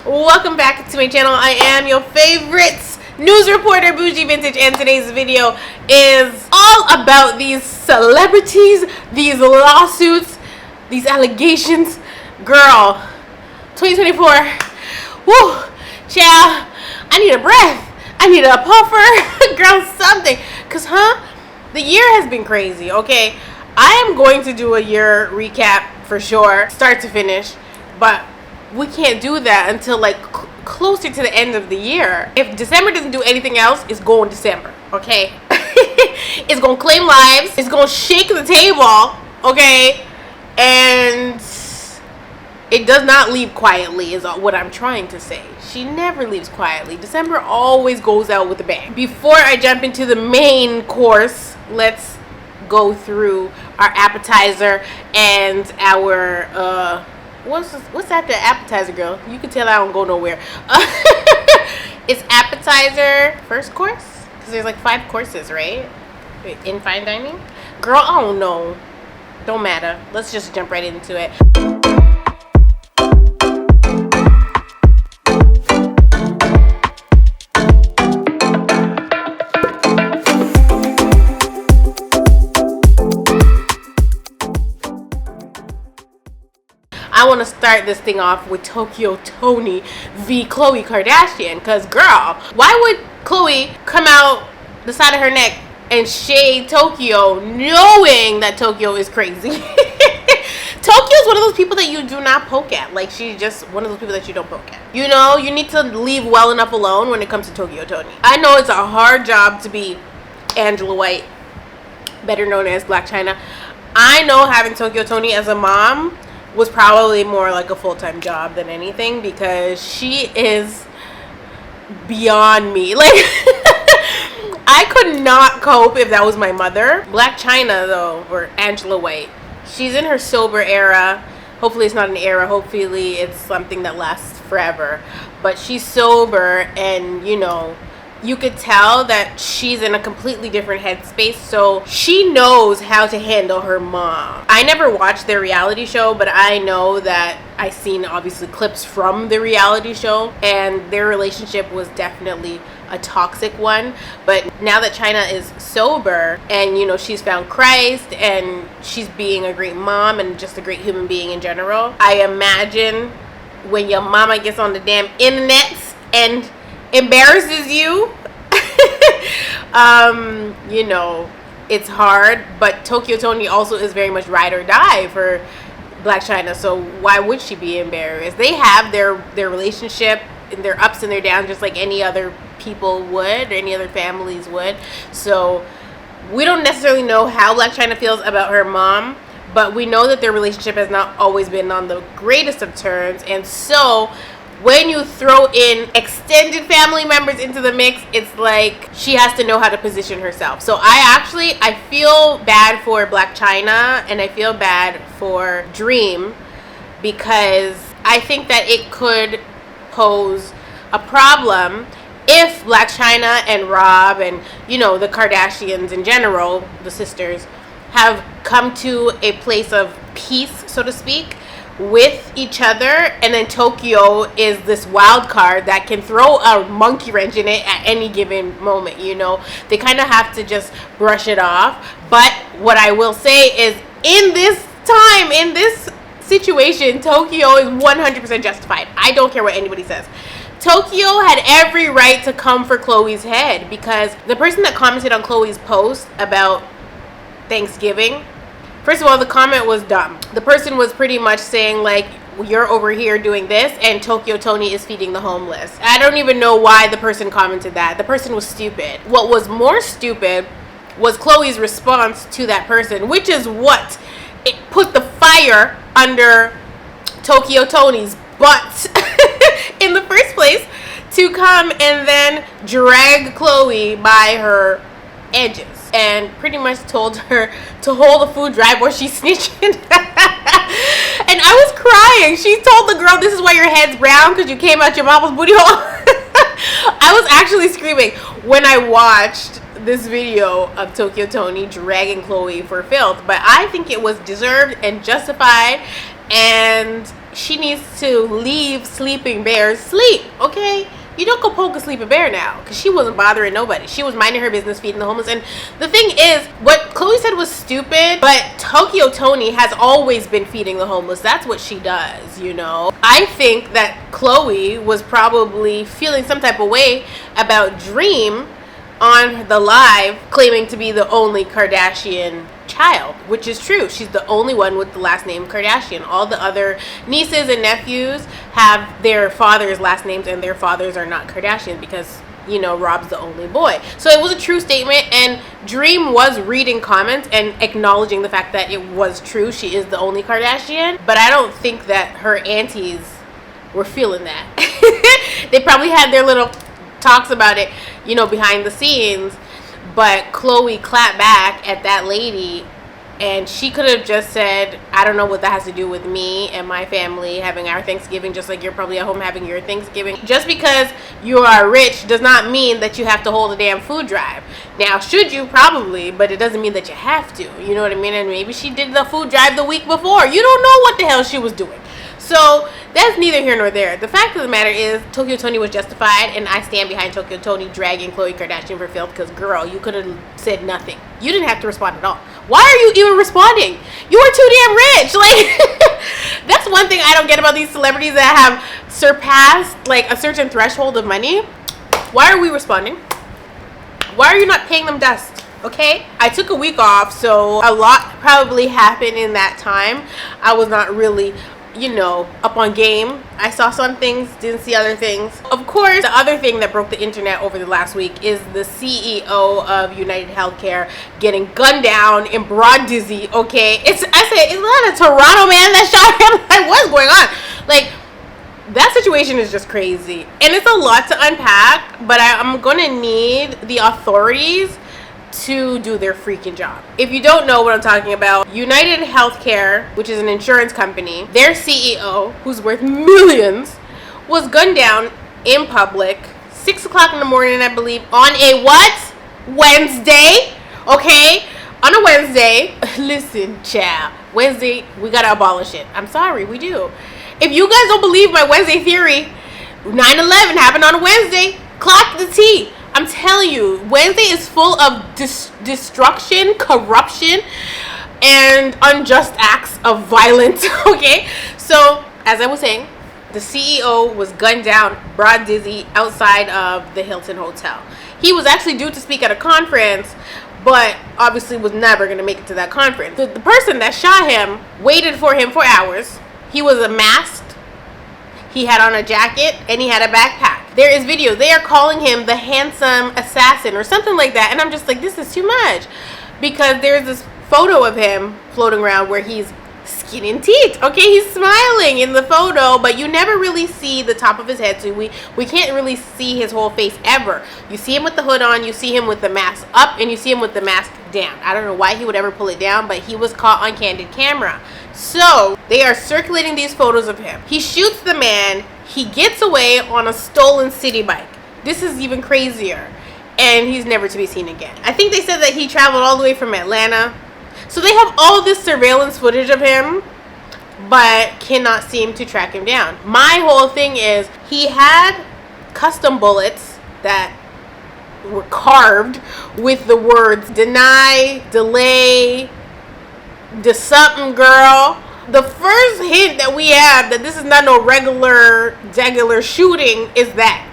Welcome back to my channel. I am your favorite news reporter, Bougie Vintage, and today's video is all about these celebrities, these lawsuits, these allegations. Girl, 2024, woo, child, I need a breath. I need a puffer, girl, something. Cause, the year has been crazy, okay? I am going to do a year recap for sure, start to finish, but we can't do that until like closer to the end of the year. If December doesn't do anything else, it's going December, okay? It's gonna claim lives, it's gonna shake the table, okay? And it does not leave quietly is what I'm trying to say. She never leaves quietly. December always goes out with a bang. Before I jump into the main course, let's go through our appetizer and our what's after appetizer, girl? You can tell I don't go nowhere. It's appetizer, first course, because there's like 5 courses, right? In fine dining, girl, I don't know, don't matter, let's just jump right into it. I want to start this thing off with Tokyo Toni v. Khloe Kardashian. Because, girl, why would Khloe come out the side of her neck and shade Tokyo knowing that Tokyo is crazy? Tokyo's one of those people that you do not poke at. Like, she's just one of those people that you don't poke at. You know, you need to leave well enough alone when it comes to Tokyo Toni. I know it's a hard job to be Angela White, better known as Blac Chyna. I know having Tokyo Toni as a mom was probably more like a full-time job than anything, because she is beyond me. Like, I could not cope if that was my mother. Blac Chyna, though, or Angela White, she's in her sober era. Hopefully it's not an era, hopefully it's something that lasts forever, but she's sober, and you know, you could tell that she's in a completely different headspace, so she knows how to handle her mom. I never watched their reality show, but I know that I've seen obviously clips from the reality show, and their relationship was definitely a toxic one. But now that Chyna is sober and, you know, she's found Christ and she's being a great mom and just a great human being in general, I imagine when your mama gets on the damn internet and embarrasses you, you know, it's hard. But Tokyo Toni also is very much ride or die for Blac Chyna, so why would she be embarrassed? They have their relationship and their ups and their downs just like any other people would, or any other families would. So we don't necessarily know how Blac Chyna feels about her mom, but we know that their relationship has not always been on the greatest of terms. And so when you throw in extended family members into the mix, it's like she has to know how to position herself. So I feel bad for Blac Chyna, and I feel bad for Dream, because I think that it could pose a problem if Blac Chyna and Rob and, you know, the Kardashians in general, the sisters, have come to a place of peace, so to speak, with each other, and then Tokyo is this wild card that can throw a monkey wrench in it at any given moment. You know, they kind of have to just brush it off. But what I will say is, in this time, in this situation, Tokyo is 100% justified. I don't care what anybody says. Tokyo had every right to come for Khloe's head, because the person that commented on Khloe's post about Thanksgiving, first of all, the comment was dumb. The person was pretty much saying, like, you're over here doing this and Tokyo Toni is feeding the homeless. I don't even know why the person commented that. The person was stupid. What was more stupid was Khloe's response to that person, which is what it put the fire under Tokyo Toni's butt in the first place, to come and then drag Khloe by her edges and pretty much told her to hold the food dry before she snitched. And I was crying. She told the girl, this is why your head's brown, because you came out your mama's booty hole. I was actually screaming when I watched this video of Tokyo Toni dragging Khloe for filth, but I think it was deserved and justified, and she needs to leave Sleeping Bear's sleep, okay? You don't go poke a sleeping bear now, because she wasn't bothering nobody. She was minding her business, feeding the homeless. And the thing is, what Khloe said was stupid, but Tokyo Toni has always been feeding the homeless. That's what she does, you know. I think that Khloe was probably feeling some type of way about Dream on the live, claiming to be the only Kardashian child, which is true. She's the only one with the last name Kardashian. All the other nieces and nephews have their father's last names, and their fathers are not Kardashian because, you know, Rob's the only boy. So it was a true statement, and Dream was reading comments and acknowledging the fact that it was true. She is the only Kardashian, but I don't think that her aunties were feeling that. They probably had their little talks about it, you know, behind the scenes. But Khloe clapped back at that lady, and she could have just said, I don't know what that has to do with me and my family having our Thanksgiving, just like you're probably at home having your Thanksgiving. Just because you are rich does not mean that you have to hold a damn food drive. Now, should you? Probably, but it doesn't mean that you have to. You know what I mean? And maybe she did the food drive the week before. You don't know what the hell she was doing. So that's neither here nor there. The fact of the matter is, Tokyo Toni was justified, and I stand behind Tokyo Toni dragging Khloe Kardashian for filth, because, girl, you could have said nothing. You didn't have to respond at all. Why are you even responding? You were too damn rich. Like, that's one thing I don't get about these celebrities that have surpassed, like, a certain threshold of money. Why are we responding? Why are you not paying them dust? Okay, I took a week off, so a lot probably happened in that time. I was not really, you know, up on game. I saw some things, didn't see other things. Of course, the other thing that broke the internet over the last week is the CEO of United Healthcare getting gunned down in broad dizzy. Okay, I said, is that a Toronto man that shot him? Like, what's going on? Like, that situation is just crazy, and it's a lot to unpack, but I'm gonna need the authorities to do their freaking job. If you don't know what I'm talking about, United Healthcare, which is an insurance company, their CEO, who's worth millions, was gunned down in public 6 o'clock in the morning, I believe, on a what? Wednesday? Okay, on a Wednesday. Listen, child, Wednesday, we gotta abolish it. I'm sorry, we do. If you guys don't believe my Wednesday theory, 9/11 happened on a Wednesday. Clock the T. I'm telling you, Wednesday is full of destruction, corruption, and unjust acts of violence, okay? So, as I was saying, the CEO was gunned down, broad dizzy, outside of the Hilton Hotel. He was actually due to speak at a conference, but obviously was never going to make it to that conference. The person that shot him waited for him for hours. He was masked. He had on a jacket, and he had a backpack. There is video. They are calling him the handsome assassin or something like that. And I'm just like, this is too much. Because there's this photo of him floating around where he's skin and teeth. Okay, he's smiling in the photo, but you never really see the top of his head. So we can't really see his whole face ever. You see him with the hood on, you see him with the mask up, and you see him with the mask down. I don't know why he would ever pull it down, but he was caught on candid camera. So they are circulating these photos of him. He shoots the man. He gets away on a stolen city bike. This is even crazier. And he's never to be seen again. I think they said that he traveled all the way from Atlanta. So they have all this surveillance footage of him, but cannot seem to track him down. My whole thing is, he had custom bullets that were carved with the words deny, delay, the something girl. The first hint that we have that this is not no regular shooting is that.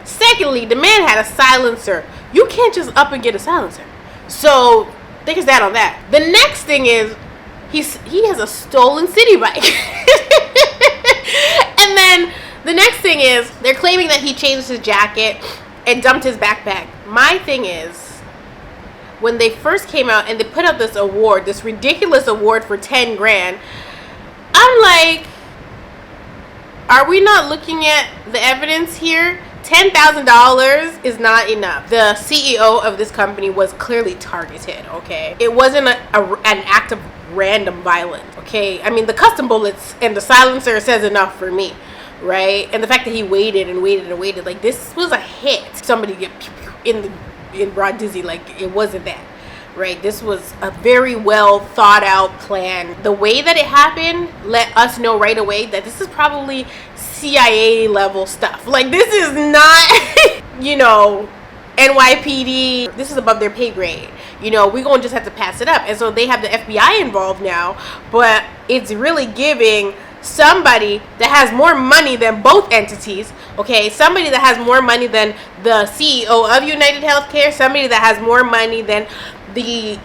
Secondly, the man had a silencer. You can't just up and get a silencer. So there's that on that. The next thing is he has a stolen city bike. And then the next thing is they're claiming that he changed his jacket and dumped his backpack. My thing is, when they first came out and they put out this award, this ridiculous award for 10 grand, I'm like, are we not looking at the evidence here? $10,000 is not enough. The CEO of this company was clearly targeted, okay? It wasn't an act of random violence, okay? I mean, the custom bullets and the silencer says enough for me, right? And the fact that he waited and waited and waited, like, this was a hit. Somebody get in broad dizzy, like, it wasn't that. right? This was a very well thought out plan. The way that it happened let us know right away that this is probably CIA level stuff. Like, this is not, you know, NYPD. This is above their pay grade. You know, we're going to just have to pass it up. And so they have the FBI involved now, but it's really giving somebody that has more money than both entities, okay? Somebody that has more money than the CEO of United Healthcare, somebody that has more money than the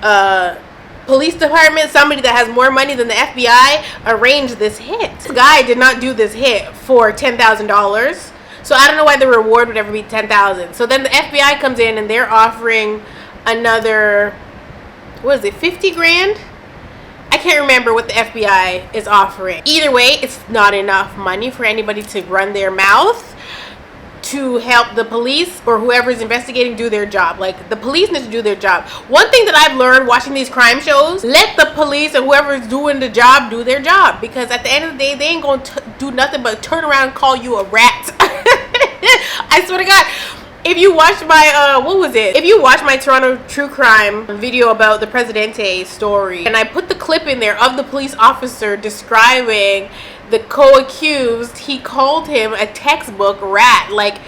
police department, somebody that has more money than the FBI arranged this hit. This guy did not do this hit for $10,000. So I don't know why the reward would ever be $10,000. So then the FBI comes in and they're offering another, what is it, 50 grand? I can't remember what the FBI is offering. Either way, it's not enough money for anybody to run their mouth to help the police or whoever's investigating do their job. Like, the police need to do their job. One thing that I've learned watching these crime shows, let the police and whoever's doing the job do their job, because at the end of the day, they ain't gonna do nothing but turn around and call you a rat. I swear to God. If you watch my, if you watch my Toronto true crime video about the Presidente story, and I put the clip in there of the police officer describing the co-accused, he called him a textbook rat. Like,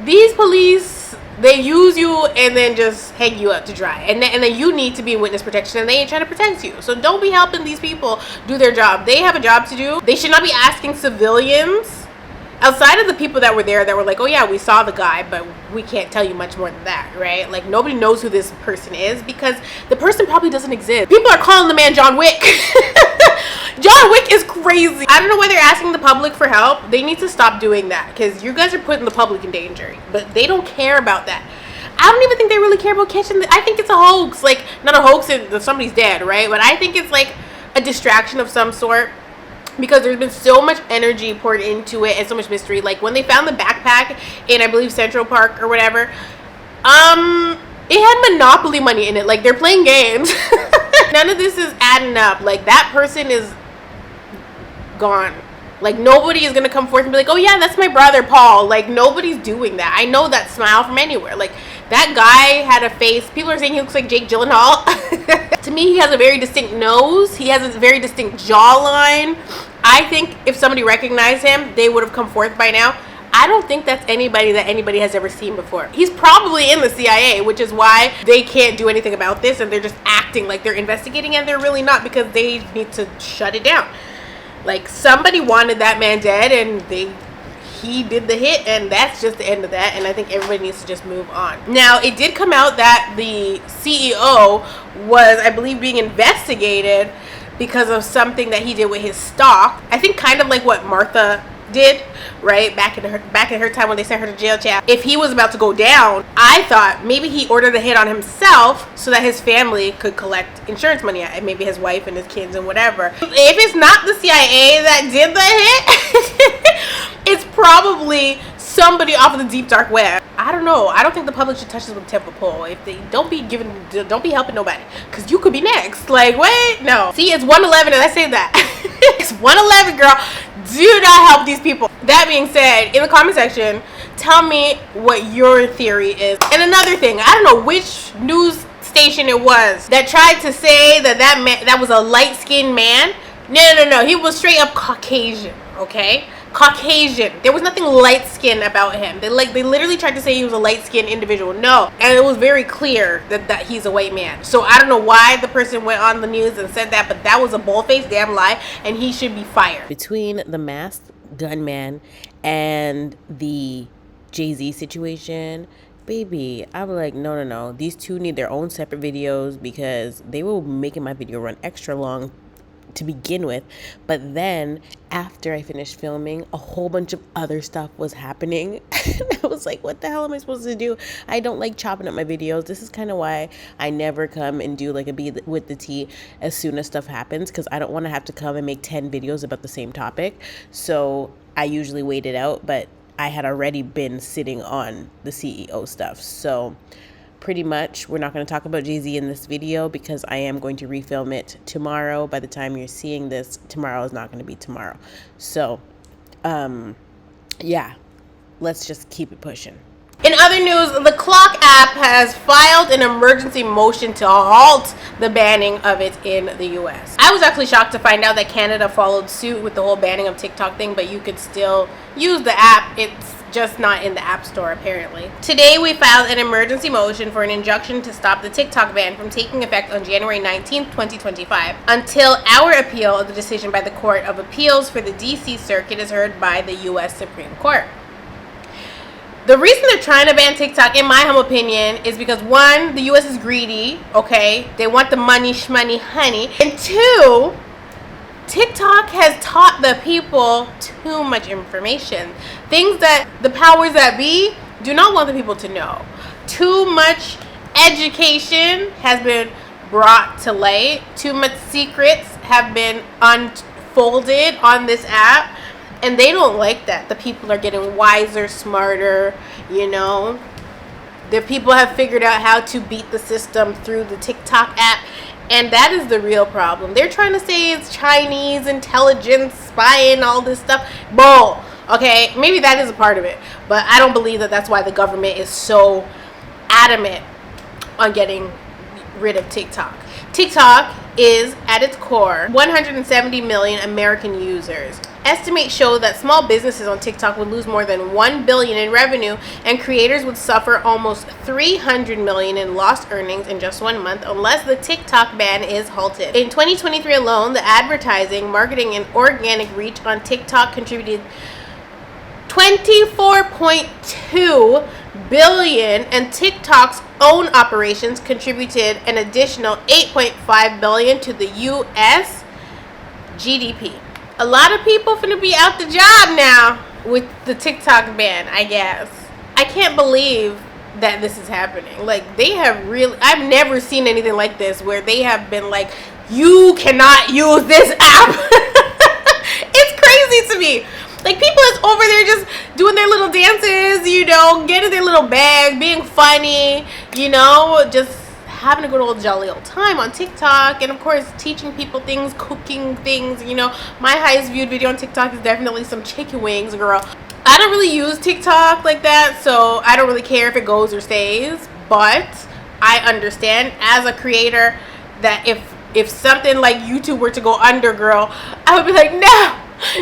these police, they use you and then just hang you up to dry. And then you need to be in witness protection, and they ain't trying to protect you. So don't be helping these people do their job. They have a job to do. They should not be asking civilians, outside of the people that were there that were like, oh yeah, we saw the guy, but we can't tell you much more than that, right? Like, nobody knows who this person is because the person probably doesn't exist. People are calling the man John Wick. John Wick is crazy. I don't know why they're asking the public for help. They need to stop doing that because you guys are putting the public in danger. But they don't care about that. I don't even think they really care about catching I think it's a hoax. Like, not a hoax and somebody's dead, right? But I think it's like a distraction of some sort, because there's been so much energy poured into it and so much mystery. Like, when they found the backpack in, I believe, Central Park or whatever, it had Monopoly money in it. Like, they're playing games. None of this is adding up. Like, that person is gone. Like, nobody is gonna come forth and be like, oh yeah, that's my brother Paul. Like, nobody's doing that. I know that smile from anywhere. Like, that guy had a face. People are saying he looks like Jake Gyllenhaal. To me, he has a very distinct nose. He has a very distinct jawline. I think if somebody recognized him, they would have come forth by now. I don't think that's anybody that anybody has ever seen before. He's probably in the CIA, which is why they can't do anything about this, and they're just acting like they're investigating, and they're really not, because they need to shut it down. Like, somebody wanted that man dead, and he did the hit, and that's just the end of that. And I think everybody needs to just move on. Now, it did come out that the CEO was, I believe, being investigated because of something that he did with his stock. I think kind of like what Martha did, right, back in her time when they sent her to jail chat. If he was about to go down, I thought maybe he ordered a hit on himself so that his family could collect insurance money, and maybe his wife and his kids and whatever. If it's not the CIA that did the hit, it's probably somebody off of the deep dark web. I don't know. I don't think the public should touch this with a 10-foot pole. If they don't be helping nobody, because you could be next. Like, wait, no. See, it's 111, and I say that. It's 111, girl. Do not help these people. That being said, in the comment section, tell me what your theory is. And another thing, I don't know which news station it was that tried to say that was a light-skinned man. No. He was straight up Caucasian, okay? Caucasian. There was nothing light-skinned about him. They literally tried to say he was a light-skinned individual. No. And it was very clear that he's a white man. So I don't know why the person went on the news and said that, but that was a bold-faced damn lie, and he should be fired. Between the masked gunman and the Jay-Z situation, baby, I was like, no. These two need their own separate videos, because they were making my video run extra long to begin with. But then after I finished filming, a whole bunch of other stuff was happening. I was like, what the hell am I supposed to do? I don't like chopping up my videos. This is kind of why I never come and do like a Be With the Tea as soon as stuff happens, because I don't want to have to come and make 10 videos about the same topic. So I usually wait it out, but I had already been sitting on the CEO stuff. So pretty much we're not going to talk about Jay-Z in this video, because I am going to refilm it tomorrow. By the time you're seeing this, tomorrow is not going to be tomorrow. So yeah, let's just keep it pushing. In other news, the Clock app has filed an emergency motion to halt the banning of it in the US. I was actually shocked to find out that Canada followed suit with the whole banning of TikTok thing, but you could still use the app. It's just not in the App Store, apparently. Today, we filed an emergency motion for an injunction to stop the TikTok ban from taking effect on January 19th, 2025, until our appeal of the decision by the Court of Appeals for the DC Circuit is heard by the US Supreme Court. The reason they're trying to ban TikTok, in my humble opinion, is because one, the US is greedy, okay? They want the money, shmoney, honey. And two, TikTok has taught the people too much information. Things that the powers that be do not want the people to know. Too much education has been brought to light. Too much secrets have been unfolded on this app. And they don't like that. The people are getting wiser, smarter, you know. The people have figured out how to beat the system through the TikTok app. And that is the real problem. They're trying to say it's Chinese intelligence, spying, all this stuff. Bull. Okay, maybe that is a part of it. But I don't believe that that's why the government is so adamant on getting rid of TikTok. TikTok is, at its core, 170 million American users. Estimates show that small businesses on TikTok would lose more than $1 billion in revenue, and creators would suffer almost $300 million in lost earnings in just 1 month unless the TikTok ban is halted. In 2023 alone, the advertising, marketing, and organic reach on TikTok contributed $24.2 billion, and TikTok's own operations contributed an additional $8.5 billion to the US GDP. A lot of people finna be out the job now with the TikTok ban, I guess. I can't believe that this is happening. Like, they have really, I've never seen anything like this where they have been like, you cannot use this app. It's crazy to me. Like, people is over there just doing their little dances, you know, getting their little bag, being funny, you know, just having a good old jolly old time on TikTok, and of course teaching people things, cooking things, you know. My highest viewed video on TikTok is definitely some chicken wings, girl. I don't really use TikTok like that, so I don't really care if it goes or stays, but I understand as a creator that if something like YouTube were to go under, girl, I would be like, no,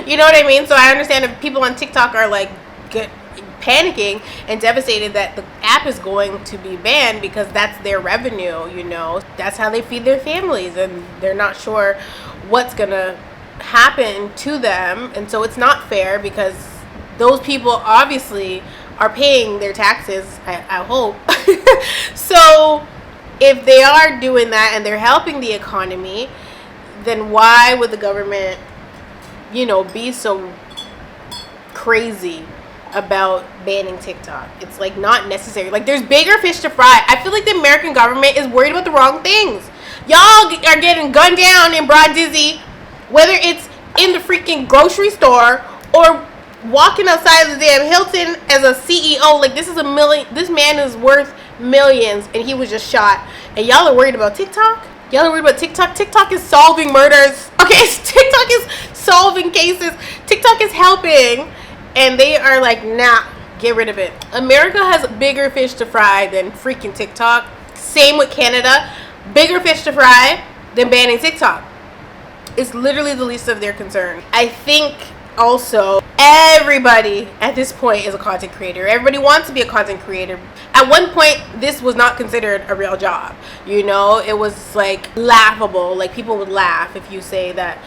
you know what I mean? So I understand if people on TikTok are like panicking and devastated that the app is going to be banned because that's their revenue, you know. That's how they feed their families, and they're not sure what's gonna happen to them. And so it's not fair because those people obviously are paying their taxes, I hope. So if they are doing that and they're helping the economy, then why would the government, you know, be so crazy about banning TikTok? It's like not necessary. Like, there's bigger fish to fry. I feel like the American government is worried about the wrong things. Y'all are getting gunned down in broad dizzy, whether it's in the freaking grocery store or walking outside of the damn Hilton as a CEO. Like, this man is worth millions and he was just shot, and y'all are worried about TikTok? Y'all are worried about TikTok? TikTok is solving murders. Okay, TikTok is solving cases. TikTok is helping. And they are like, nah, get rid of it. America has bigger fish to fry than freaking TikTok. Same with Canada. Bigger fish to fry than banning TikTok. It's literally the least of their concern. I think also everybody at this point is a content creator. Everybody wants to be a content creator. At one point, this was not considered a real job. You know, it was like laughable. Like, people would laugh if you say that,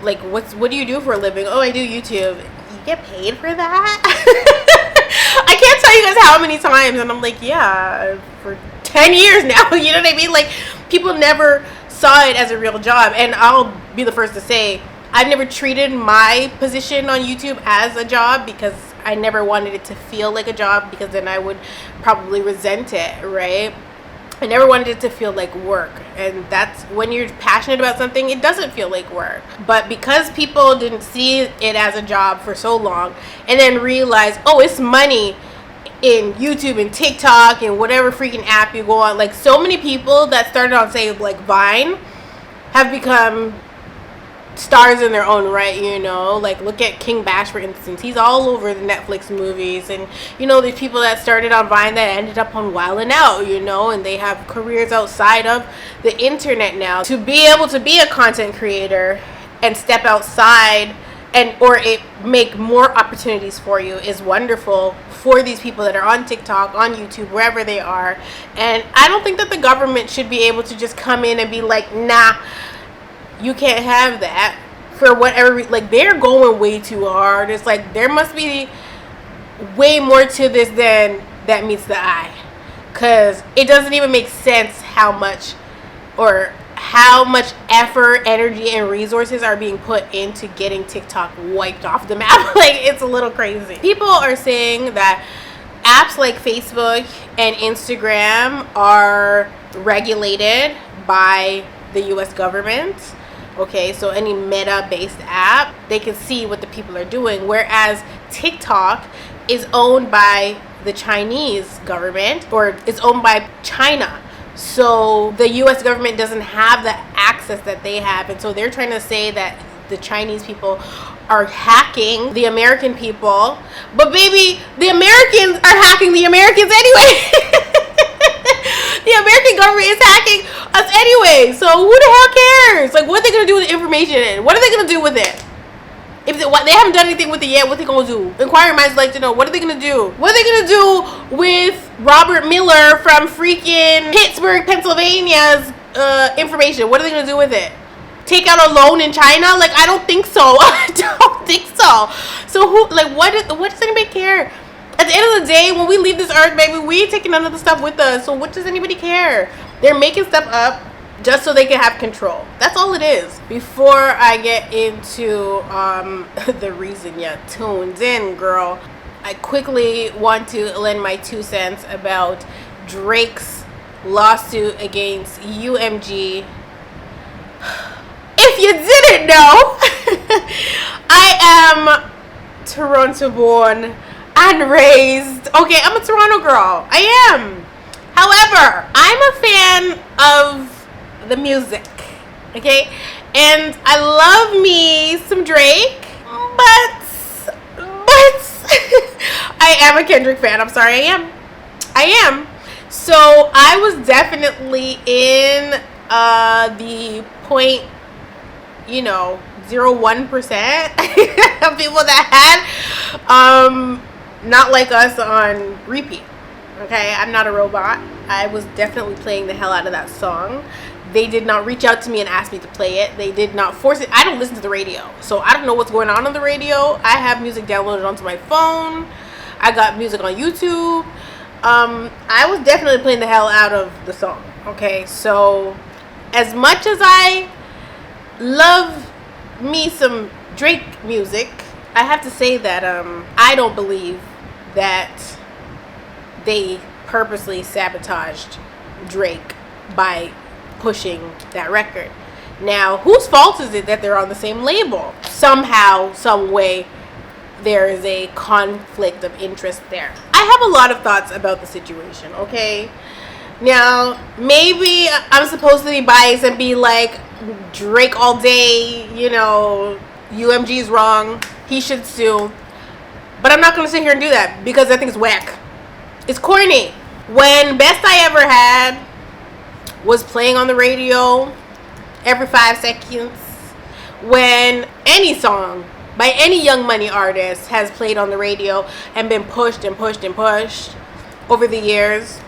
like, what do you do for a living? Oh, I do YouTube. Get paid for that? I can't tell you guys how many times, and I'm like, yeah, for 10 years now. You know what I mean? Like, people never saw it as a real job. And I'll be the first to say, I've never treated my position on YouTube as a job because I never wanted it to feel like a job, because then I would probably resent it, right? I never wanted it to feel like work, and that's when you're passionate about something, it doesn't feel like work. But because people didn't see it as a job for so long, and then realize, oh, it's money in YouTube and TikTok and whatever freaking app you go on, like, so many people that started on, say, like Vine have become stars in their own right, you know. Like, look at King Bash, for instance. He's all over the Netflix movies. And, you know, there's people that started on Vine that ended up on Wild 'N Out, you know, and they have careers outside of the internet now. To be able to be a content creator and step outside or it make more opportunities for you is wonderful for these people that are on TikTok, on YouTube, wherever they are. And I don't think that the government should be able to just come in and be like, nah, you can't have that for whatever. Like, they're going way too hard. It's like there must be way more to this than that meets the eye, because it doesn't even make sense how much effort, energy, and resources are being put into getting TikTok wiped off the map. Like, it's a little crazy. People are saying that apps like Facebook and Instagram are regulated by the US government. Okay, so any meta-based app, they can see what the people are doing, whereas TikTok is owned by the Chinese government, or it's owned by China. So the US government doesn't have the access that they have, and so they're trying to say that the Chinese people are hacking the American people, but baby, the Americans are hacking the Americans anyway. The American government is hacking us anyway, so who the hell cares? Like, what are they gonna do with the information? What are they gonna do with it? If they haven't done anything with it yet, what are they gonna do? Inquiring minds like to know, what are they gonna do? What are they gonna do with Robert Miller from freaking Pittsburgh, Pennsylvania's information? What are they gonna do with it? Take out a loan in China? Like, I don't think so. I don't think so. So who, like, what does anybody care? At the end of the day, when we leave this earth, baby, we ain't taking none of the stuff with us. So what does anybody care? They're making stuff up just so they can have control. That's all it is. Before I get into the reason you tuned in, girl, I quickly want to lend my 2 cents about Drake's lawsuit against UMG. If you didn't know, I am Toronto born and raised. Okay, I'm a Toronto girl. I am. However, I'm a fan of the music. Okay? And I love me some Drake, but I am a Kendrick fan. I'm sorry, I am. So I was definitely in the 0.01% of people that had Not Like Us on repeat. Okay, I'm not a robot. I was definitely playing the hell out of that song. They did not reach out to me and ask me to play it. They did not force it. I don't listen to the radio, so I don't know what's going on the radio. I have music downloaded onto my phone. I got music on YouTube. I was definitely playing the hell out of the song. Okay, so as much as I love me some Drake music, I have to say that I don't believe that they purposely sabotaged Drake by pushing that record. Now, whose fault is it that they're on the same label? Somehow, some way, there is a conflict of interest there. I have a lot of thoughts about the situation, okay? Now, maybe I'm supposed to be biased and be like, Drake all day, UMG's wrong, he should sue. But I'm not going to sit here and do that, because I think it's whack. It's corny. When Best I Ever Had was playing on the radio every 5 seconds, when any song by any Young Money artist has played on the radio and been pushed and pushed and pushed over the years,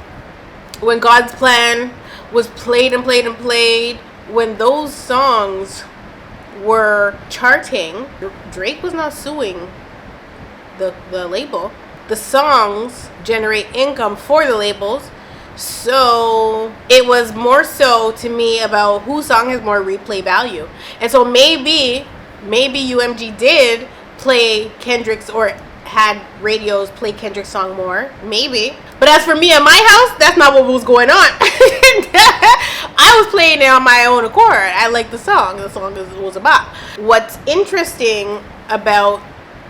when God's Plan was played and played and played, when those songs were charting, Drake was not suing the label. The songs generate income for the labels, so it was more so to me about whose song has more replay value. And so maybe UMG did play Kendrick's, or had radios play Kendrick's song more, maybe. But as for me at my house, that's not what was going on. I was playing it on my own accord. I liked the song. The song was a bop. What's interesting about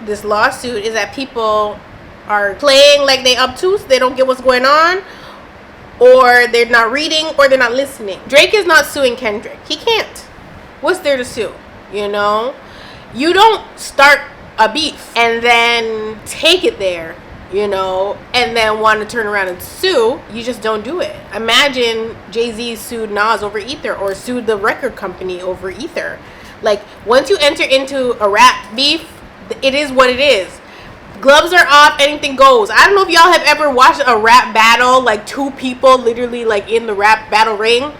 this lawsuit is that people are playing like they obtuse, they don't get what's going on, or they're not reading, or they're not listening. Drake is not suing Kendrick. He can't. What's there to sue? You know, you don't start a beef and then take it there, you know, and then want to turn around and sue. You just don't do it. Imagine Jay-Z sued Nas over Ether, or sued the record company over Ether. Like, once you enter into a rap beef, it is what it is. Gloves are off, anything goes. I don't know if y'all have ever watched a rap battle, like two people literally like in the rap battle ring.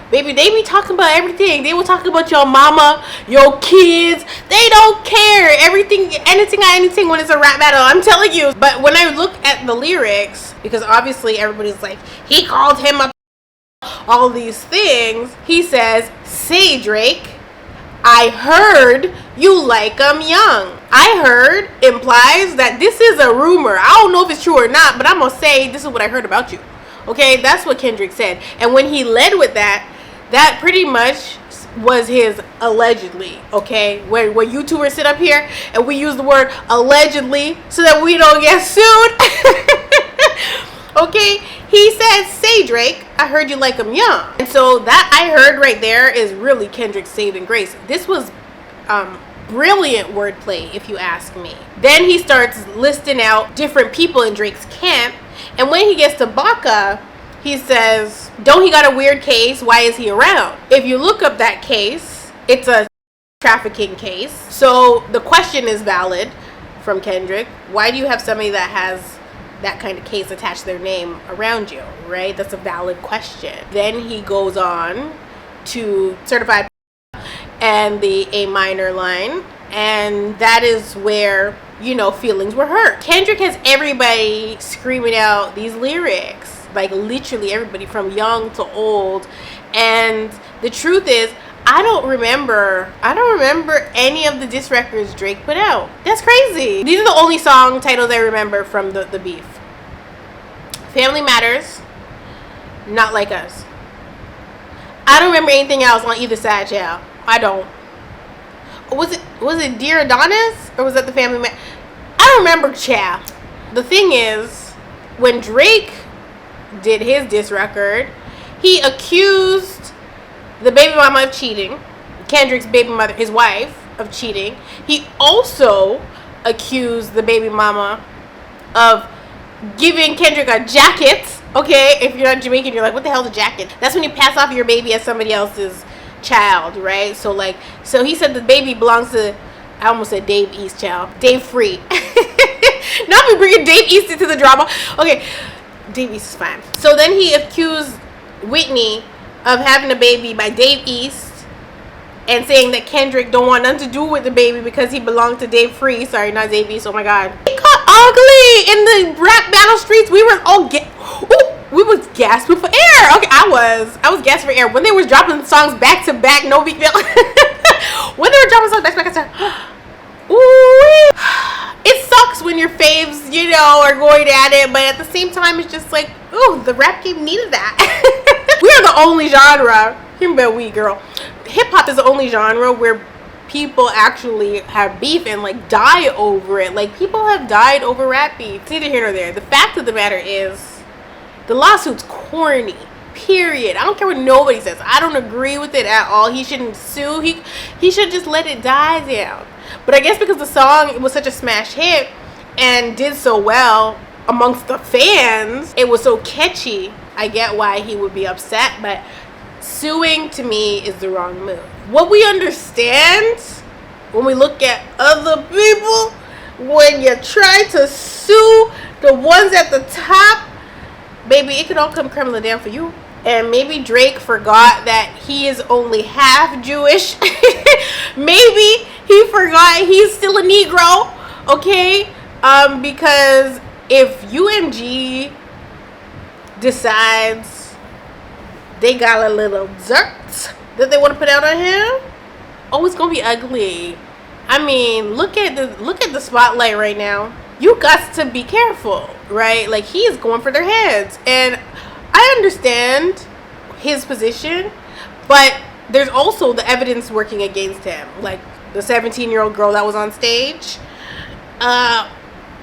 Baby, they be talking about everything. They will talk about your mama, your kids. They don't care. Everything, anything when it's a rap battle. I'm telling you. But when I look at the lyrics, because obviously everybody's like, he called him a all these things. He says, say Drake, I heard you like 'em young. I heard implies that this is a rumor. I don't know if it's true or not, but I'm going to say this is what I heard about you. Okay, that's what Kendrick said. And when he led with that, that pretty much was his allegedly, okay? When YouTubers sit up here and we use the word allegedly so that we don't get sued. Okay, he said, say Drake, I heard you like 'em young. And so that I heard right there is really Kendrick's saving grace. This was brilliant wordplay, if you ask me. Then he starts listing out different people in Drake's camp. And when he gets to Baca, he says, don't he got a weird case? Why is he around? If you look up that case, it's a trafficking case. So the question is valid from Kendrick. Why do you have somebody that has that kind of case attached to their name around you, right? That's a valid question. Then he goes on to certified and the A minor line. And that is where, you know, feelings were hurt. Kendrick has everybody screaming out these lyrics. Like literally everybody from young to old. And the truth is, I don't remember any of the diss records Drake put out. That's crazy. These are the only song titles I remember from the beef. Family Matters, Not Like Us. I don't remember anything else on either side, child. I don't. Was it Dear Adonis? Or was that the Family Matters? I don't remember, child. The thing is, when Drake did his diss record, he accused the baby mama of cheating, Kendrick's baby mother, his wife, of cheating. He also accused the baby mama of giving Kendrick a jacket. Okay, if you're not Jamaican, you're like, what the hell's a jacket? That's when you pass off your baby as somebody else's child, right? So he said the baby belongs to, I almost said Dave East, child. Dave Free. Now we bringing Dave East into the drama. Okay, Dave East is fine. So then he accused Whitney of having a baby by Dave East and saying that Kendrick don't want nothing to do with the baby because he belonged to Dave Free. Sorry, not Dave East. Oh my God. It got ugly in the rap battle streets. We were all we was gasping for air. Okay, I was gasping for air when they was dropping songs back to back. No big deal. When they were dropping songs back to back, I said, ooh. It sucks when your faves, you know, are going at it, but at the same time, it's just like, ooh, the rap game needed that. We are the only genre. You bet we, girl. Hip hop is the only genre where people actually have beef and like die over it. Like, people have died over rap beef. It's neither here nor there. The fact of the matter is, the lawsuit's corny. Period. I don't care what nobody says. I don't agree with it at all. He shouldn't sue. He should just let it die down. But I guess because the song was such a smash hit and did so well amongst the fans, it was so catchy. I get why he would be upset, but suing to me is the wrong move. What we understand when we look at other people, when you try to sue the ones at the top, baby, it could all come crumbling down for you. And maybe Drake forgot that he is only half Jewish. Maybe he forgot he's still a Negro. Okay? Because if UMG decides they got a little dirt that they want to put out on him, oh, it's gonna be ugly. I mean, look at the spotlight right now. You got to be careful, right? Like, he is going for their heads, and I understand his position, but there's also the evidence working against him, like the 17-year-old girl that was on stage.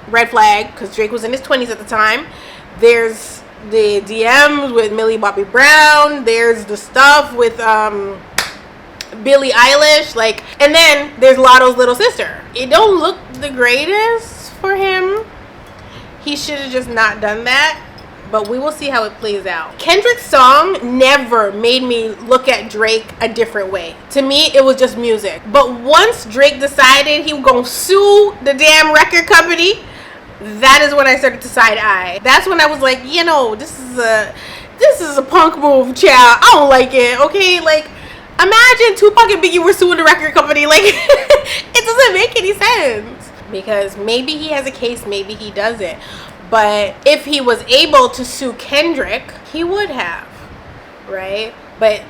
Red flag, because Drake was in his 20s at the time. There's the DMs with Millie Bobby Brown. There's the stuff with Billie Eilish, like, and then there's Lotto's little sister. It don't look the greatest for him. He should have just not done that. But we will see how it plays out. Kendrick's song never made me look at Drake a different way. To me, it was just music. But once Drake decided he was gonna sue the damn record company, that is when I started to side eye. That's when I was like, you know, this is a punk move, child. I don't like it. Okay, like, imagine Tupac and Biggie were suing the record company. Like, it doesn't make any sense. Because maybe he has a case, maybe he doesn't. But if he was able to sue Kendrick, he would have, right? But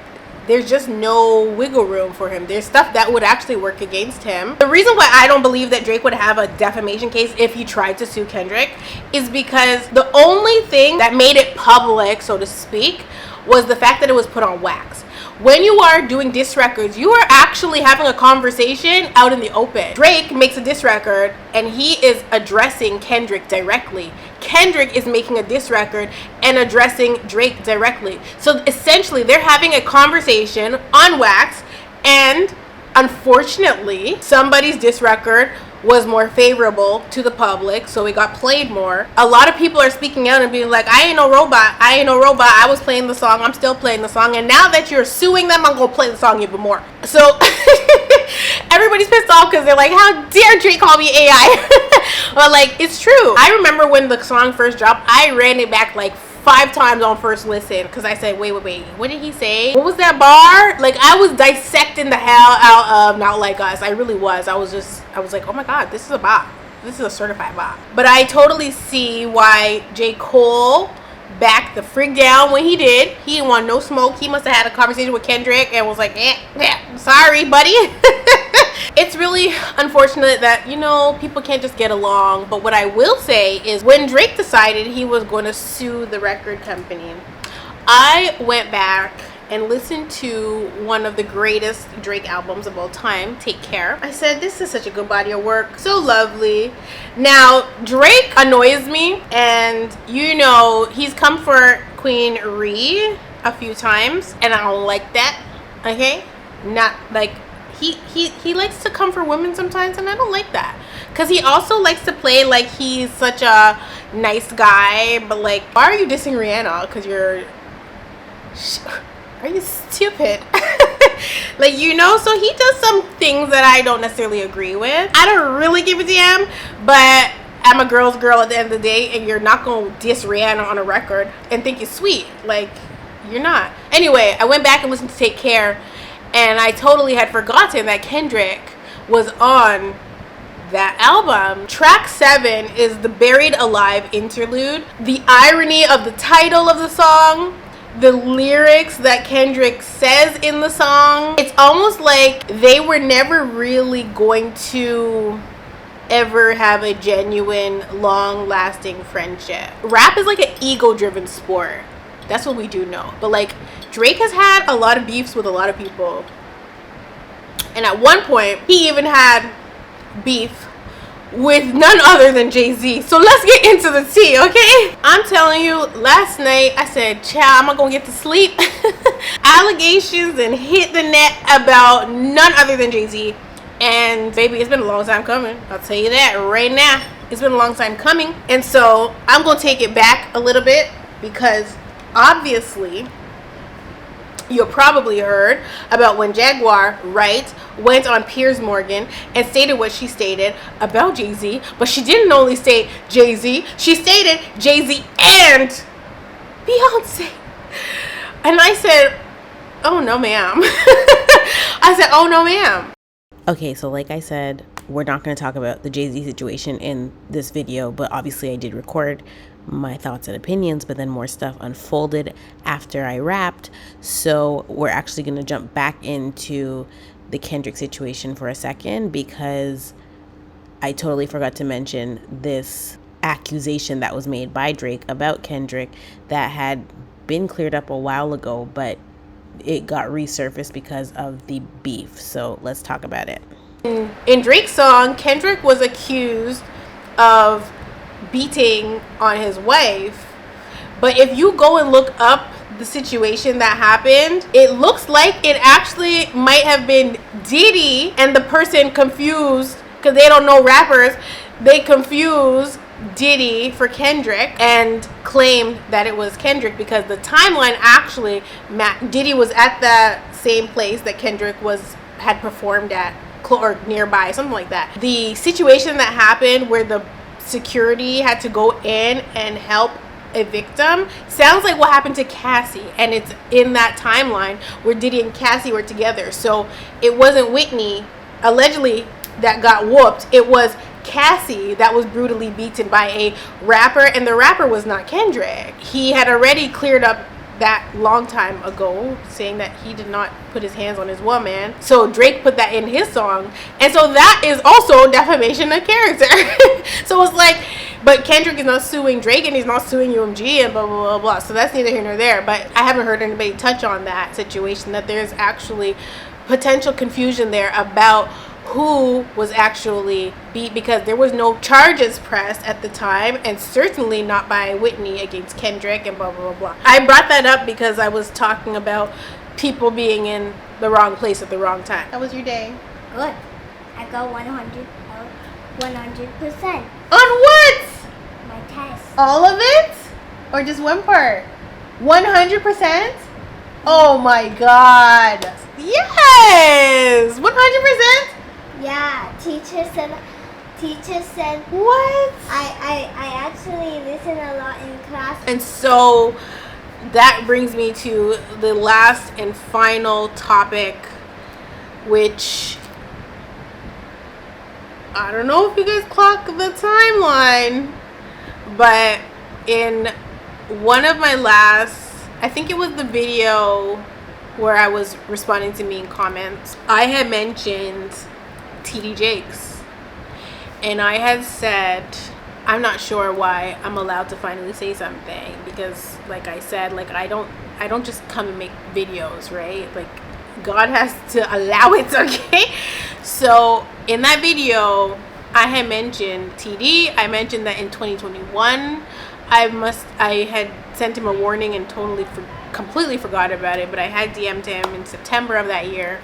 there's just no wiggle room for him. There's stuff that would actually work against him. The reason why I don't believe that Drake would have a defamation case if he tried to sue Kendrick is because the only thing that made it public, so to speak, was the fact that it was put on wax. When you are doing diss records, you are actually having a conversation out in the open. Drake makes a diss record and he is addressing Kendrick directly. Kendrick is making a diss record and addressing Drake directly. So essentially, they're having a conversation on wax, and unfortunately, somebody's diss record was more favorable to the public, so it got played more. A lot of people are speaking out and being like, I ain't no robot, I was playing the song, I'm still playing the song, and now that you're suing them, I'm gonna play the song even more. So everybody's pissed off because they're like, how dare Drake call me AI? But like, it's true. I remember when the song first dropped, I ran it back like 5 times on first listen because I said, wait, what did he say? What was that bar? Like, I was dissecting the hell out of Not Like Us. I really was. I was like, oh my god, this is a bop. This is a certified bop. But I totally see why J. Cole backed the frig down when he did. He didn't want no smoke. He must have had a conversation with Kendrick and was like, sorry, buddy. It's really unfortunate that, you know, people can't just get along. But what I will say is when Drake decided he was going to sue the record company, I went back and listened to one of the greatest Drake albums of all time, Take Care. I said, this is such a good body of work. So lovely. Now, Drake annoys me. And, you know, he's come for Queen Ree a few times. And I don't like that. Okay? Not like... He likes to come for women sometimes, and I don't like that. Because he also likes to play like he's such a nice guy, but like, why are you dissing Rihanna? Because are you stupid? Like, you know, so he does some things that I don't necessarily agree with. I don't really give a damn, but I'm a girl's girl at the end of the day, and you're not going to diss Rihanna on a record and think it's sweet. Like, you're not. Anyway, I went back and listened to Take Care, and I totally had forgotten that Kendrick was on that album. Track 7 is the Buried Alive interlude. The irony of the title of the song, the lyrics that Kendrick says in the song, it's almost like they were never really going to ever have a genuine, long-lasting friendship. Rap is like an ego-driven sport. That's what we do know. But like, Drake has had a lot of beefs with a lot of people. And at one point, he even had beef with none other than Jay-Z. So let's get into the tea, okay? I'm telling you, last night I said, child, I'm not gonna get to sleep. Allegations and hit the net about none other than Jay-Z. And baby, it's been a long time coming. I'll tell you that right now. It's been a long time coming. And so I'm gonna take it back a little bit because obviously you probably heard about when Jaguar Wright went on Piers Morgan and stated what she stated about Jay-Z, but she didn't only state Jay-Z, she stated Jay-Z and Beyonce. And I said, oh no ma'am. I said, oh no ma'am. Okay, so like I said, we're not going to talk about the Jay-Z situation in this video, but obviously I did record my thoughts and opinions, but then more stuff unfolded after I rapped. So we're actually going to jump back into the Kendrick situation for a second, because I totally forgot to mention this accusation that was made by Drake about Kendrick that had been cleared up a while ago, but it got resurfaced because of the beef. So let's talk about it. In Drake's song, Kendrick was accused of beating on his wife, but if you go and look up the situation that happened, it looks like it actually might have been Diddy and the person confused, because they don't know rappers, they confused Diddy for Kendrick and claimed that it was Kendrick, because the timeline actually, Diddy was at the same place that Kendrick had performed at, or nearby, something like that. The situation that happened where the security had to go in and help a victim sounds like what happened to Cassie, and it's in that timeline where Diddy and Cassie were together. So it wasn't Whitney allegedly that got whooped, it was Cassie that was brutally beaten by a rapper, and the rapper was not Kendrick. He had already cleared up that long time ago, saying that he did not put his hands on his woman. So Drake put that in his song, and so that is also defamation of character. So it's like, but Kendrick is not suing Drake, and he's not suing UMG, and blah blah blah blah. So that's neither here nor there. But I haven't heard anybody touch on that situation, that there's actually potential confusion there about who was actually beat, because there was no charges pressed at the time, and certainly not by Whitney against Kendrick and blah blah blah blah. I brought that up because I was talking about people being in the wrong place at the wrong time. How was your day? Good. I got 100%. On what? My test. All of it? Or just one part? 100%? Oh my god. Yes! 100%? Yeah, teacher said What? I actually listen a lot in class. And so that brings me to the last and final topic, which I don't know if you guys clock the timeline, but in one of my last, I think it was the video where I was responding to mean comments, I had mentioned TD Jakes, and I had said, I'm not sure why I'm allowed to finally say something, because like I said, like I don't just come and make videos, right? Like God has to allow it, okay? So in that video I had mentioned TD. I mentioned that in 2021 I had sent him a warning and completely forgot about it, but I had DM'd him in September of that year,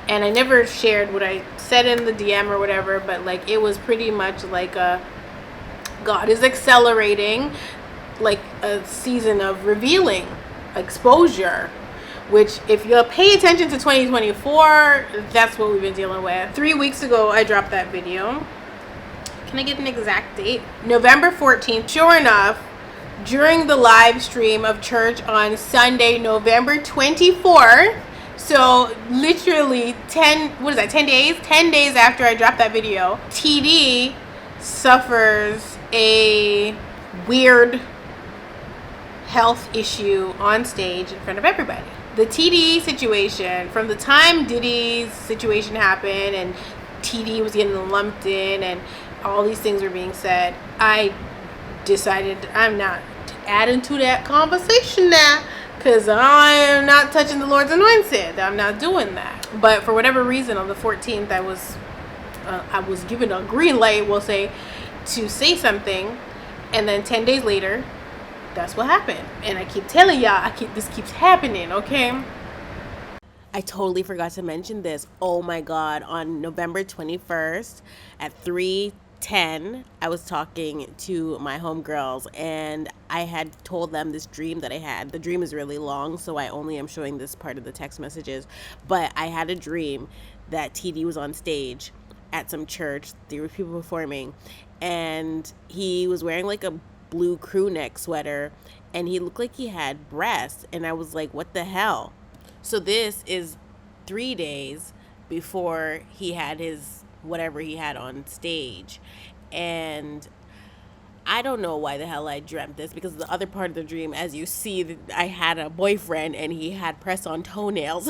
and I never shared what I said in the DM or whatever, but like it was pretty much like God is accelerating like a season of revealing, exposure, which if you pay attention to 2024, that's what we've been dealing with. 3 weeks ago I dropped that video. Can I get an exact date? November 14th. Sure enough, during the live stream of church on Sunday, November 24th, so literally 10 days? 10 days after I dropped that video, TD suffers a weird health issue on stage in front of everybody. The TD situation, from the time Diddy's situation happened and TD was getting lumped in and all these things were being said, I decided I'm not adding to that conversation now, because I am not touching the Lord's anointed. I'm not doing that. But for whatever reason, on the 14th, I was given a green light, we'll say, to say something, and then 10 days later, that's what happened. And I keep telling y'all, this keeps happening, okay? I totally forgot to mention this. Oh my God, on November 21st at 3:10, I was talking to my homegirls, and I had told them this dream that I had. The dream is really long, so I only am showing this part of the text messages. But I had a dream that TD was on stage at some church. There were people performing, and he was wearing like a blue crew neck sweater, and he looked like he had breasts, and I was like, what the hell? So this is 3 days before he had his whatever he had on stage, and I don't know why the hell I dreamt this, because the other part of the dream, as you see, I had a boyfriend and he had press-on toenails.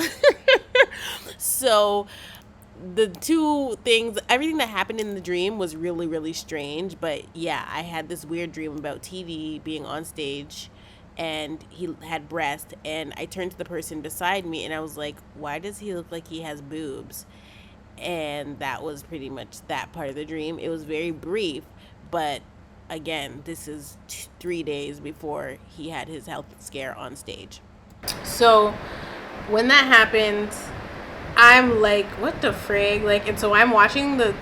So the two things, everything that happened in the dream was really, really strange. But yeah, I had this weird dream about TD being on stage and he had breasts, and I turned to the person beside me and I was like, why does he look like he has boobs? And that was pretty much that part of the dream. It was very brief, but again, this is 3 days before he had his health scare on stage. So when that happened, I'm like, what the frig? Like, and so I'm watching the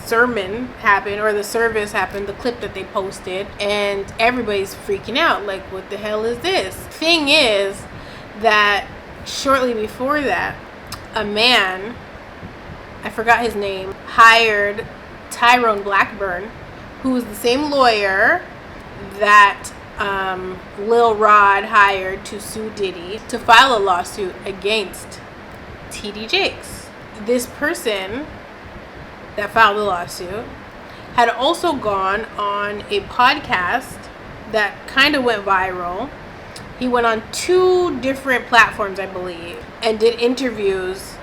sermon happen, or the service happen, the clip that they posted, and everybody's freaking out. Like, what the hell is this? Thing is that shortly before that, a man, I forgot his name, hired Tyrone Blackburn, who was the same lawyer that Lil Rod hired to sue Diddy, to file a lawsuit against TD Jakes. This person that filed the lawsuit had also gone on a podcast that kind of went viral. He went on 2 different platforms, I believe, and did interviews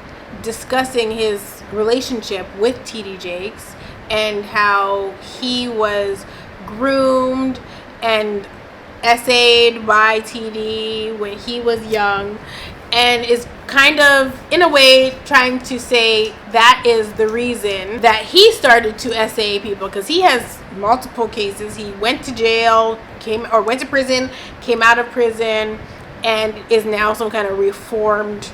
discussing his relationship with TD Jakes and how he was groomed and essayed by TD when he was young, and is kind of, in a way, trying to say that is the reason that he started to essay people, because he has multiple cases. He went to jail, went to prison, came out of prison, and is now some kind of reformed.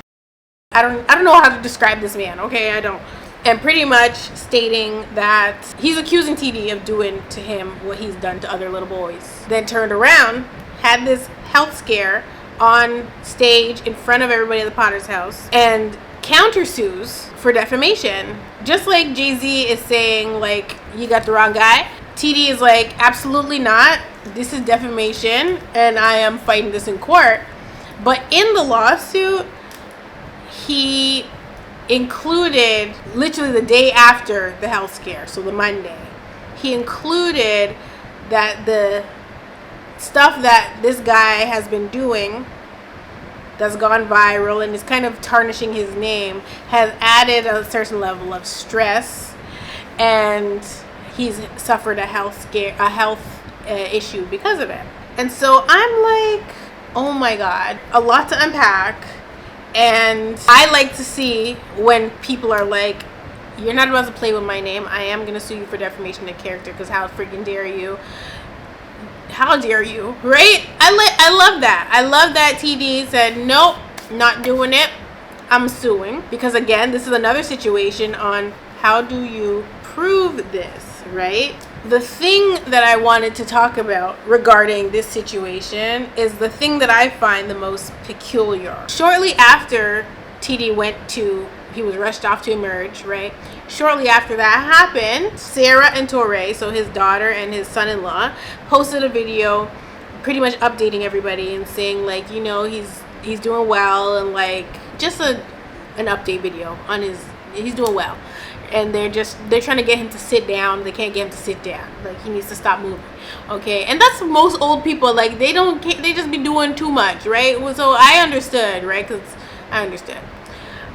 I don't know how to describe this man, okay? I don't. And pretty much stating that he's accusing TD of doing to him what he's done to other little boys. Then turned around, had this health scare on stage in front of everybody at the Potter's house, and countersues for defamation. Just like Jay-Z is saying, like, you got the wrong guy, TD is like, absolutely not. This is defamation, and I am fighting this in court. But in the lawsuit, he included, literally the day after the health scare, so the Monday, he included that the stuff that this guy has been doing that's gone viral and is kind of tarnishing his name has added a certain level of stress, and he's suffered a health issue because of it. And so I'm like, oh my god, a lot to unpack. And I like to see when people are like, you're not about to play with my name, I am going to sue you for defamation of character, because how freaking dare you? How dare you, right? I love that. I love that TD said, nope, not doing it. I'm suing. Because again, this is another situation on how do you prove this, right? The thing that I wanted to talk about regarding this situation is the thing that I find the most peculiar. Shortly after TD he was rushed off to Emerge, right? Shortly after that happened, Sarah and Torre, so his daughter and his son-in-law, posted a video pretty much updating everybody and saying, like, you know, he's doing well, and like just an update video on he's doing well. And they're trying to get him to sit down. They can't get him to sit down. Like, he needs to stop moving. Okay, and that's most old people. Like, they just be doing too much, right? So I understood, right? Because I understood.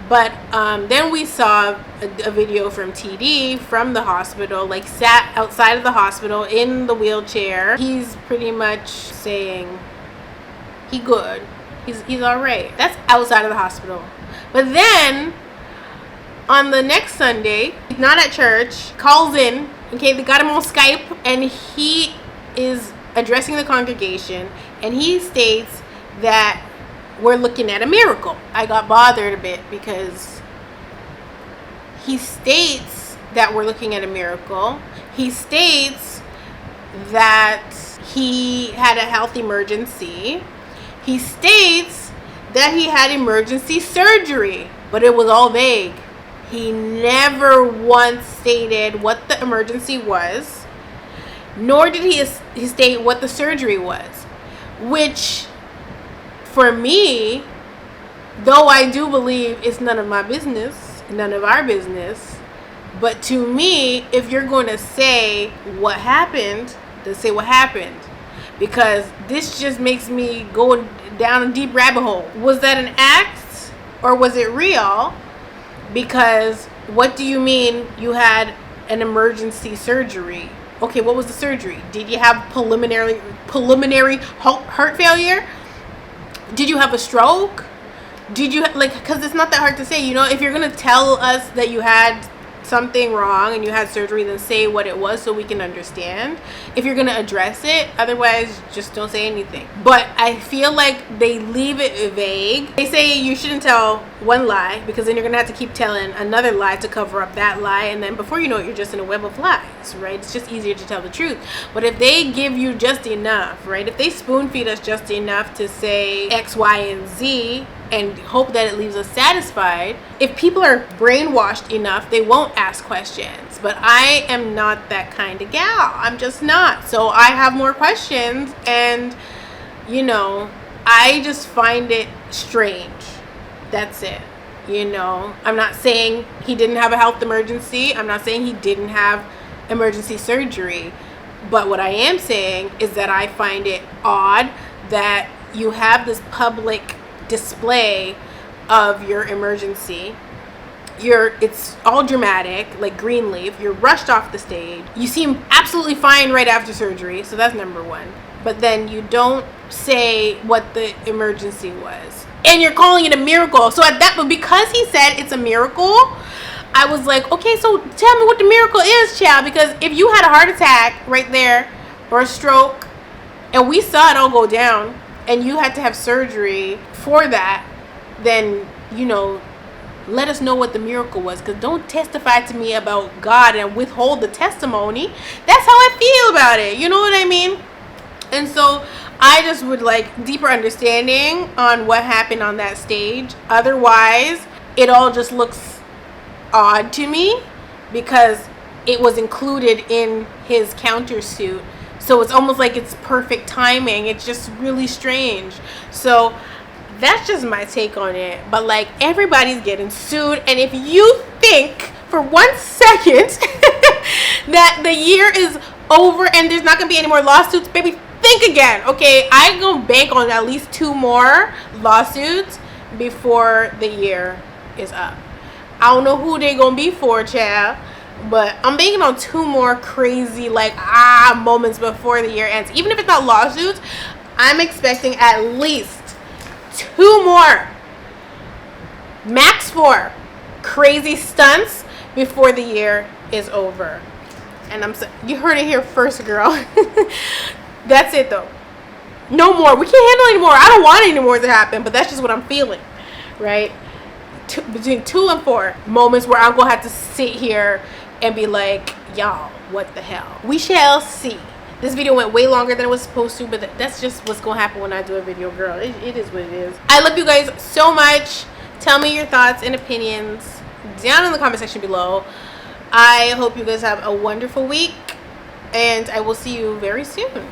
But then we saw a video from TD from the hospital, like sat outside of the hospital in the wheelchair. He's pretty much saying he good. He's all right. That's outside of the hospital. But then on the next Sunday, not at church, calls in. Okay, they got him on Skype, and he is addressing the congregation, and he states that we're looking at a miracle. I got bothered a bit because he states that we're looking at a miracle. He states that he had a health emergency. He states that he had emergency surgery, but it was all vague. He never once stated what the emergency was, nor did he state what the surgery was, which, for me, though I do believe it's none of my business, none of our business, but to me, if you're going to say what happened, then say what happened. Because this just makes me go down a deep rabbit hole. Was that an act or was it real? Because what do you mean you had an emergency surgery? Okay, what was the surgery? Did you have preliminary heart failure? Did you have a stroke? Did you, like, because it's not that hard to say, you know, if you're going to tell us that you had something wrong and you had surgery, then say what it was so we can understand if you're going to address it. Otherwise, just don't say anything. But I feel like they leave it vague. They say you shouldn't tell one lie, because then you're going to have to keep telling another lie to cover up that lie, and then before you know it, you're just in a web of lies, right? It's just easier to tell the truth. But if they give you just enough, right, if they spoon feed us just enough to say X, Y, and Z and hope that it leaves us satisfied, if people are brainwashed enough, they won't ask questions. But I am not that kind of gal. I'm just not. So I have more questions, and you know, I just find it strange. That's it. You know, I'm not saying he didn't have a health emergency. I'm not saying he didn't have emergency surgery. But what I am saying is that I find it odd that you have this public display of your emergency. It's all dramatic, like Greenleaf. You're rushed off the stage. You seem absolutely fine right after surgery, so that's number one. But then you don't say what the emergency was, and you're calling it a miracle. So at that, but because he said it's a miracle, I was like, okay, so tell me what the miracle is, child. Because if you had a heart attack right there or a stroke, and we saw it all go down, and you had to have surgery for that, then, you know, let us know what the miracle was. Because don't testify to me about God and withhold the testimony. That's how I feel about it. You know what I mean? And so I just would like deeper understanding on what happened on that stage. Otherwise, it all just looks odd to me because it was included in his countersuit. So it's almost like it's perfect timing. It's just really strange. So that's just my take on it. But like, everybody's getting sued, and if you think for 1 second that the year is over and there's not gonna be any more lawsuits, baby, think again. Okay, I'm gonna bank on at least 2 more lawsuits before the year is up. I don't know who they gonna be for, child, but I'm banking on 2 more crazy moments before the year ends. Even if it's not lawsuits, I'm expecting at least 2 more, max 4 crazy stunts before the year is over. And you heard it here first, girl. That's it though. No more. We can't handle anymore. I don't want any more to happen, but that's just what I'm feeling, right? Between 2 and 4 moments where I'm gonna have to sit here and be like, y'all, what the hell? We shall see. This video went way longer than it was supposed to, but that's just what's gonna happen when I do a video, girl. It is what it is. I love you guys so much. Tell me your thoughts and opinions down in the comment section below. I hope you guys have a wonderful week, and I will see you very soon.